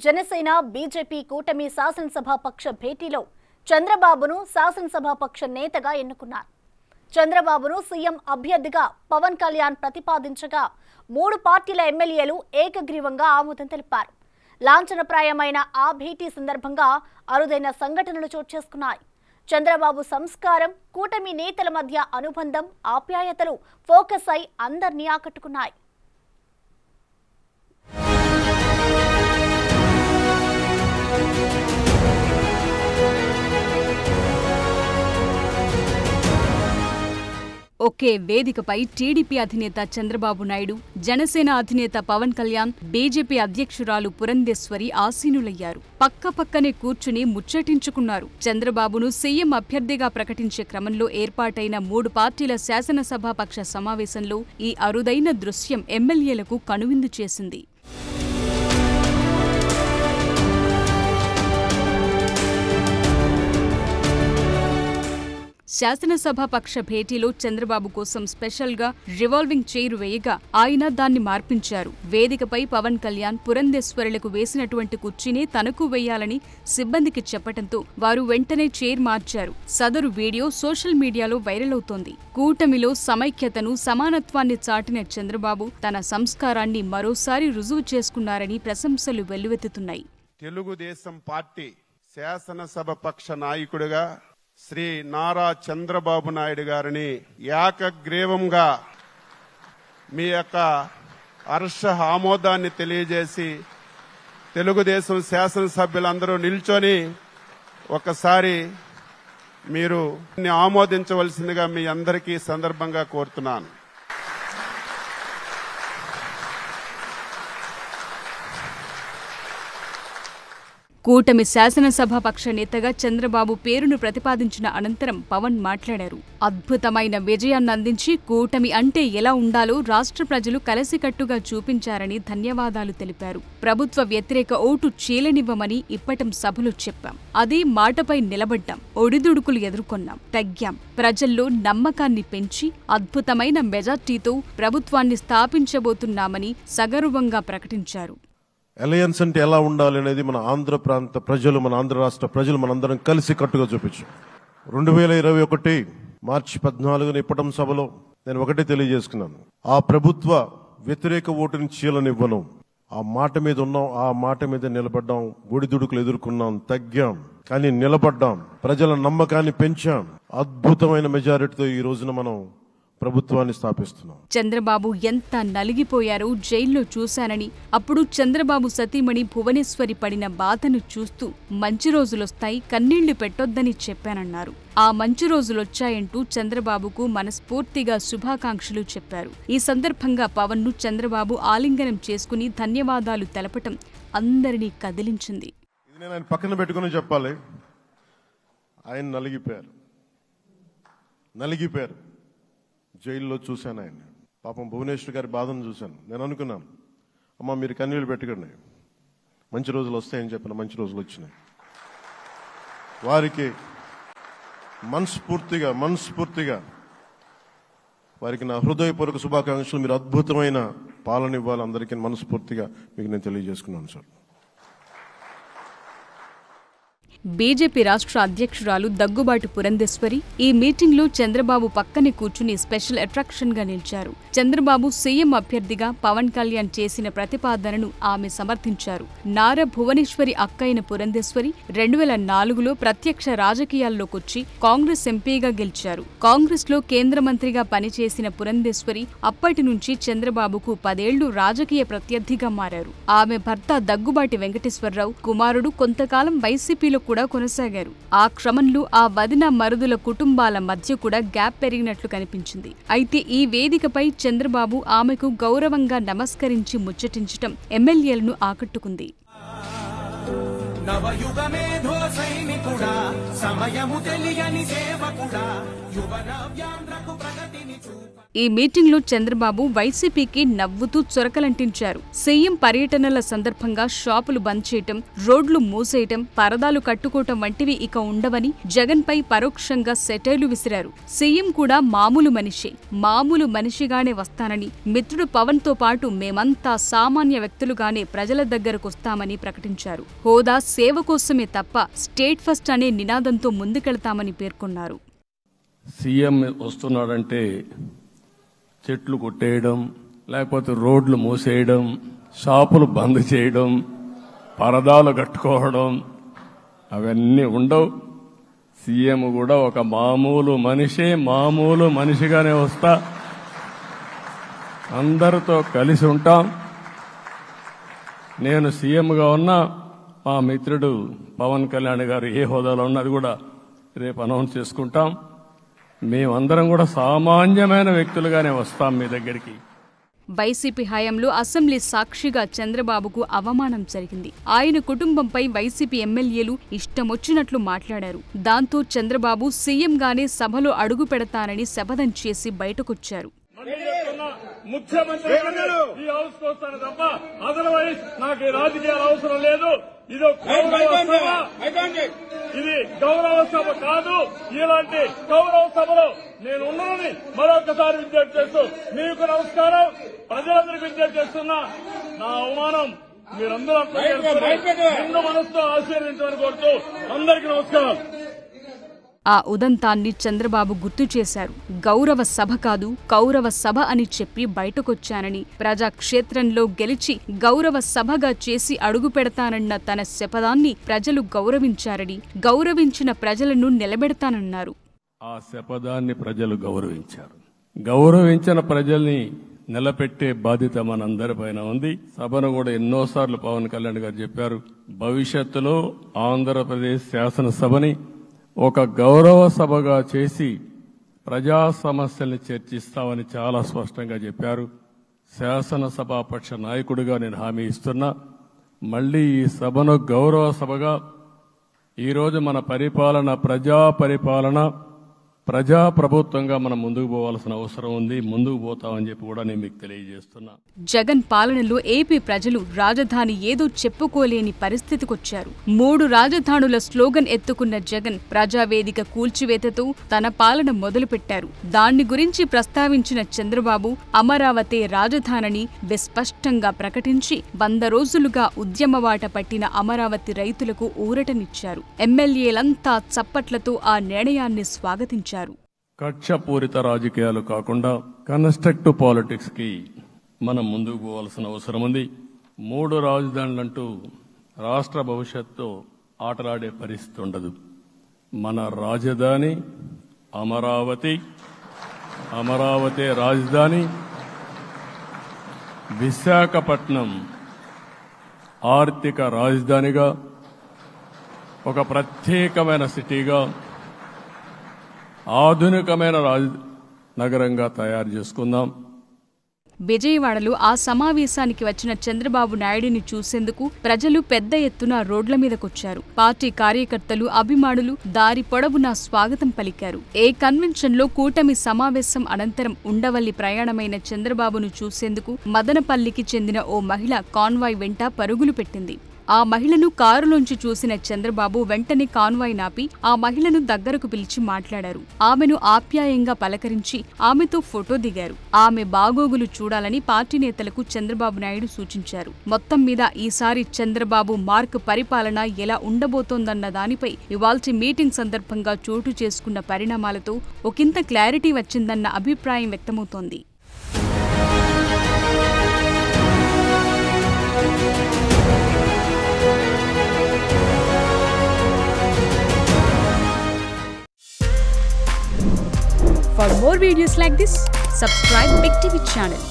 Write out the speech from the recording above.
Janasena BJP కూటమి శాసనసభాపక్ష భేటీలో చంద్రబాబును శాసనసభాపక్ష నేతగా ఎన్నుకున్నారు. చంద్రబాబును సీఎం అభ్యర్థిగా పవన్ కళ్యాణ్ ప్రతిపాదించగా 3 పార్టీల ఎమ్మెల్యేలు ఏకగ్రీవంగా ఆమోదం తెలిపారు. లాంఛనప్రాయమైన ఆ భేటీ సందర్భంగా అరుదైన సంఘటనలు చోటు చేసుకున్నాయి. చంద్రబాబు సంస్కారం, కూటమి నేతల మధ్య అనుబంధం, ఆప్యాయతలు ఫోకస్ అయి అందరినీ ఆకట్టుకున్నాయి. ఒకే వేదికపై టీడీపీ అధినేత చంద్రబాబు నాయుడు, జనసేన అధినేత పవన్ కళ్యాణ్, బీజేపీ అధ్యక్షురాలు పురంధేశ్వరి ఆసీనులయ్యారు. పక్కపక్కనే కూర్చుని ముచ్చటించుకున్నారు. చంద్రబాబును సీఎం అభ్యర్థిగా ప్రకటించే క్రమంలో ఏర్పాటైన 3 పార్టీల శాసనసభాపక్ష సమావేశంలో ఈ అరుదైన దృశ్యం ఎమ్మెల్యేలకు కనువిందు చేసింది. శాసనసభాపక్ష భేటీలో చంద్రబాబు కోసం స్పెషల్గా రివాల్వింగ్ చైర్ వేయగా ఆయన దాన్ని మార్పించారు. వేదికపై పవన్ కళ్యాణ్ పురంధేశ్వరులకు వేసినటువంటి కుర్చీనే తనకు వేయాలని సిబ్బందికి చెప్పడంతో వారు వెంటనే చైర్ మార్చారు. సదరు వీడియో సోషల్ మీడియాలో వైరల్ అవుతోంది. కూటమిలో సమైక్యతను, సమానత్వాన్ని చాటిన చంద్రబాబు తన సంస్కారాన్ని మరోసారి రుజువు చేసుకున్నారని ప్రశంసలు వెల్లువెత్తుతున్నాయి. తెలుగుదేశం పార్టీ శాసనసభాపక్ష నాయకుడిగా శ్రీ నారా చంద్రబాబు నాయుడు గారిని ఏకగ్రీవంగా మీ యొక్క హర్ష ఆమోదాన్ని తెలియజేసి తెలుగుదేశం శాసనసభ్యులందరూ నిల్చొని ఒకసారి మీరు ఆమోదించవలసిందిగా మీ అందరికీ సందర్భంగా కోరుతున్నాను. కూటమి శాసనసభాపక్ష నేతగా చంద్రబాబు పేరును ప్రతిపాదించిన అనంతరం పవన్ మాట్లాడారు. అద్భుతమైన విజయాన్ని అందించి కూటమి అంటే ఎలా ఉండాలో రాష్ట్ర ప్రజలు కలిసికట్టుగా చూపించారని ధన్యవాదాలు తెలిపారు. ప్రభుత్వ వ్యతిరేక ఓటు చీలనివ్వమని ఇప్పటం సభలో చెప్పాం. అదే మాటపై నిలబడ్డాం. ఒడిదుడుకులు ఎదుర్కొన్నాం, తగ్గాం. ప్రజల్లో నమ్మకాన్ని పెంచి అద్భుతమైన మెజార్టీతో ప్రభుత్వాన్ని స్థాపించబోతున్నామని సగర్వంగా ప్రకటించారు. అలయన్స్ అంటే ఎలా ఉండాలి అనేది మన ఆంధ్ర ప్రాంత ప్రజలు, మన ఆంధ్ర రాష్ట్ర ప్రజలు మనందరం కలిసి కట్టుగా చూపించాం. 2021 మార్చి 14 ఇప్పటం సభలో నేను ఒకటే తెలియజేసుకున్నాను. ఆ ప్రభుత్వ వ్యతిరేక ఓటుని చీలనివ్వను. ఆ మాట మీద ఉన్నాం, ఆ మాట మీద నిలబడ్డాం. ఒడిదుడుకులు ఎదుర్కొన్నాం, తగ్గాం, కానీ నిలబడ్డాం. ప్రజల నమ్మకాన్ని పెంచాం. అద్భుతమైన మెజారిటీతో ఈ రోజున మనం ప్రభుత్వాన్ని స్థాపిస్తున్నాం. చంద్రబాబు ఎంత నలిగిపోయారో జైల్లో చూశానని, అప్పుడు చంద్రబాబు సతీమణి భువనేశ్వరి పడిన బాధను చూస్తూ మంచి రోజులొస్తాయి, కన్నీళ్లు పెట్టొద్దని చెప్పానన్నారు. ఆ మంచి రోజులొచ్చాయంటూ చంద్రబాబుకు మనస్ఫూర్తిగా శుభాకాంక్షలు చెప్పారు. ఈ సందర్భంగా పవన్ను చంద్రబాబు ఆలింగనం చేసుకుని ధన్యవాదాలు తెలపటం అందరినీ కదిలించింది. ఇది నేను ఆయన పక్కన పెట్టుకుని చెప్పాలి. ఆయన నలిగిపోయారు. జైల్లో చూశాను ఆయన. పాపం భువనేశ్వర్ గారి బాధను చూశాను. నేను అనుకున్నాను, అమ్మ మీరు కన్నీళ్లు పెట్టకండి, మంచి రోజులు వస్తాయని చెప్పిన మంచి రోజులు వచ్చినాయి. వారికి మనస్ఫూర్తిగా వారికి నా హృదయపూర్వక శుభాకాంక్షలు. మీరు అద్భుతమైన పాలన ఇవ్వాలి అందరికీ మనస్ఫూర్తిగా మీకు నేను తెలియజేసుకున్నాను సార్. బీజేపీ రాష్ట్ర అధ్యక్షురాలు దగ్గుబాటి పురంధేశ్వరి ఈ మీటింగ్లో చంద్రబాబు పక్కనే కూర్చుని స్పెషల్ అట్రాక్షన్ గా నిలిచారు. చంద్రబాబు సీఎం అభ్యర్థిగా పవన్ కళ్యాణ్ చేసిన ప్రతిపాదనను ఆమె సమర్థించారు. నారా భువనేశ్వరి అక్కైన పురంధేశ్వరి 2004లో ప్రత్యక్ష రాజకీయాల్లోకొచ్చి కాంగ్రెస్ ఎంపీగా గెలిచారు. కాంగ్రెస్ లో కేంద్ర మంత్రిగా పనిచేసిన పురంధేశ్వరి అప్పటి నుంచి చంద్రబాబుకు 10 ఏళ్లు రాజకీయ ప్రత్యర్థిగా మారారు. ఆమె భర్త దగ్గుబాటి వెంకటేశ్వరరావు కుమారుడు కొంతకాలం వైసీపీలో కూడా కొనసాగారు. ఆ క్రమంలో ఆ వదిన మరుదుల కుటుంబాల మధ్య కూడా గ్యాప్ పెరిగినట్లు కనిపించింది. అయితే ఈ వేదికపై చంద్రబాబు ఆమెకు గౌరవంగా నమస్కరించి ముచ్చటించటం ఎమ్మెల్యేలను ఆకట్టుకుంది. నవయుగ మేధో సైనికుడా, సమయము తెలియని సేవకుడా, ఈ మీటింగ్లో చంద్రబాబు వైసీపీకి నవ్వుతూ చొరకలంటించారు. సీఎం పర్యటనల సందర్భంగా షాపులు బంద్ చేయటం, రోడ్లు మూసేయటం, పరదాలు కట్టుకోవటం వంటివి ఇక ఉండవని జగన్ పై పరోక్షంగా సెటైర్లు విసిరారు. సీఎం కూడా మామూలు మనిషిగానే వస్తానని, మిత్రుడు పవన్ తో పాటు మేమంతా సామాన్య వ్యక్తులుగానే ప్రజల దగ్గరకొస్తామని ప్రకటించారు. హోదా సేవ కోసమే తప్ప స్టేట్ ఫస్ట్ అనే నినాదంతో ముందుకెళ్తామని పేర్కొన్నారు. సీఎం వస్తున్నాడంటే చెట్లు కొట్టేయడం, లేకపోతే రోడ్లు మూసేయడం, షాపులు బంద్ చేయడం, పరదాలు కట్టుకోవడం అవన్నీ ఉండవు. సీఎం కూడా ఒక మామూలు మనిషిగానే వస్తా, అందరితో కలిసి ఉంటాం. నేను సీఎంగా ఉన్నా మా మిత్రుడు పవన్ కళ్యాణ్ గారు ఏ హోదాలో ఉన్నది కూడా రేపు అనౌన్స్ చేసుకుంటాం. మేమందరం కూడా సామాన్యమైన వ్యక్తులుగానే వస్తాం మీ దగ్గరికి. వైసీపీ హయాంలో అసెంబ్లీ సాక్షిగా చంద్రబాబుకు అవమానం జరిగింది. ఆయన కుటుంబంపై వైసీపీ ఎమ్మెల్యేలు ఇష్టమొచ్చినట్లు మాట్లాడారు. దాంతో చంద్రబాబు సీఎంగానే సభలో అడుగు పెడతానని శపథం చేసి బయటకొచ్చారు. ముఖ్యమంత్రి ఈ హౌస్ వస్తాను తప్ప అదర్వైజ్ నాకు రాజకీయాలు అవసరం లేదు. ఇది గౌరవ సభ కాదు. ఇలాంటి గౌరవ సభలో నేను ఉన్నానని మరొకసారి విజ్ఞప్తి చేస్తూ మీకు నమస్కారం. ప్రజలందరికీ విజ్ఞప్తి చేస్తున్నా, నా అవమానం మీరందరూ నిన్ను మనసుతో ఆశీర్వదించమని కోరుతూ అందరికీ నమస్కారం. ఆ ఉదంతాన్ని చంద్రబాబు గుర్తు చేశారు. గౌరవ సభ కాదు, కౌరవ సభ అని చెప్పి బయటకొచ్చానని, ప్రజాక్షేత్రంలో గెలిచి గౌరవ సభగా చేసి అడుగు పెడతానన్న తన శపథాన్ని ప్రజలు గౌరవించారని, గౌరవించిన ప్రజలను నిలబెడతానన్నారు. ఆ శపథాన్ని ప్రజలు గౌరవించారు. గౌరవించిన ప్రజల్ని నిలబెట్టే బాధ్యత మనందరిపైన ఉంది. సభను కూడా ఎన్నోసార్లు పవన్ కళ్యాణ్ గారు చెప్పారు, భవిష్యత్తులో ఆంధ్రప్రదేశ్ శాసనసభని ఒక గౌరవ సభగా చేసి ప్రజా సమస్యల్ని చర్చిస్తామని చాలా స్పష్టంగా చెప్పారు. శాసనసభాపక్ష నాయకుడిగా నేను హామీ ఇస్తున్నా, మళ్లీ ఈ సభను గౌరవ సభగా, ఈరోజు మన పరిపాలన ప్రజా ప్రభుత్వంగా మనం ముందుకు పోవాల్సిన అవసరం ఉంది. ముందుకు పోతామని చెప్పి కూడా నేను మీకు తెలియజేస్తున్నా. జగన్ పాలనలో ఏపీ ప్రజలు రాజధాని ఏదో చెప్పుకోలేని పరిస్థితికొచ్చారు. 3 రాజధానుల స్లోగన్ ఎత్తుకున్న జగన్ ప్రజావేదిక కూల్చివేతతో తన పాలన మొదలుపెట్టారు. దాన్ని గురించి ప్రస్తావించిన చంద్రబాబు అమరావతి రాజధానిని విస్పష్టంగా ప్రకటించి 100 రోజులుగా ఉద్యమబాట పట్టిన అమరావతి రైతులకు ఊరటనిచ్చారు. ఎమ్మెల్యేలంతా చప్పట్లతో ఆ నిర్ణయాన్ని స్వాగతించారు. కక్షపూరిత రాజకీయాలు కాకుండా కన్స్ట్రక్టివ్ పాలిటిక్స్ కి మనం ముందుకు పోవాల్సిన అవసరం ఉంది. 3 రాజధానులంటూ రాష్ట్ర భవిష్యత్తు ఆటలాడే పరిస్థితి ఉండదు. మన రాజధాని అమరావతి రాజధాని, విశాఖపట్నం ఆర్థిక రాజధానిగా, ఒక ప్రత్యేకమైన సిటీగా, ఆధునికమైన నగరంగా తయారు చేసుకుందాం. విజయవాడలో ఆ సమావేశానికి వచ్చిన చంద్రబాబు నాయుడిని చూసేందుకు ప్రజలు పెద్ద ఎత్తున రోడ్ల మీదకొచ్చారు. పార్టీ కార్యకర్తలు, అభిమానులు దారి పొడవునా స్వాగతం పలికారు. ఏ కన్వెన్షన్లో కూటమి సమావేశం అనంతరం ఉండవల్లి ప్రయాణమైన చంద్రబాబును చూసేందుకు మదనపల్లికి చెందిన ఓ మహిళ కాన్వాయ్ వెంట పరుగులు పెట్టింది. ఆ మహిళను కారులోంచి చూసిన చంద్రబాబు వెంటనే కాన్వాయ్ నాపి ఆ మహిళను దగ్గరకు పిలిచి మాట్లాడారు. ఆమెను ఆప్యాయంగా పలకరించి ఆమెతో ఫోటో దిగారు. ఆమె బాగోగులు చూడాలని పార్టీ నేతలకు చంద్రబాబు నాయుడు సూచించారు. మొత్తం మీద ఈసారి చంద్రబాబు మార్క్ పరిపాలన ఎలా ఉండబోతోందన్న దానిపై ఇవాల్టి మీటింగ్ సందర్భంగా చోటు చేసుకున్న పరిణామాలతో ఒకంత క్లారిటీ వచ్చిందన్న అభిప్రాయం వ్యక్తమవుతోంది. For more videos like this, subscribe Big TV channel.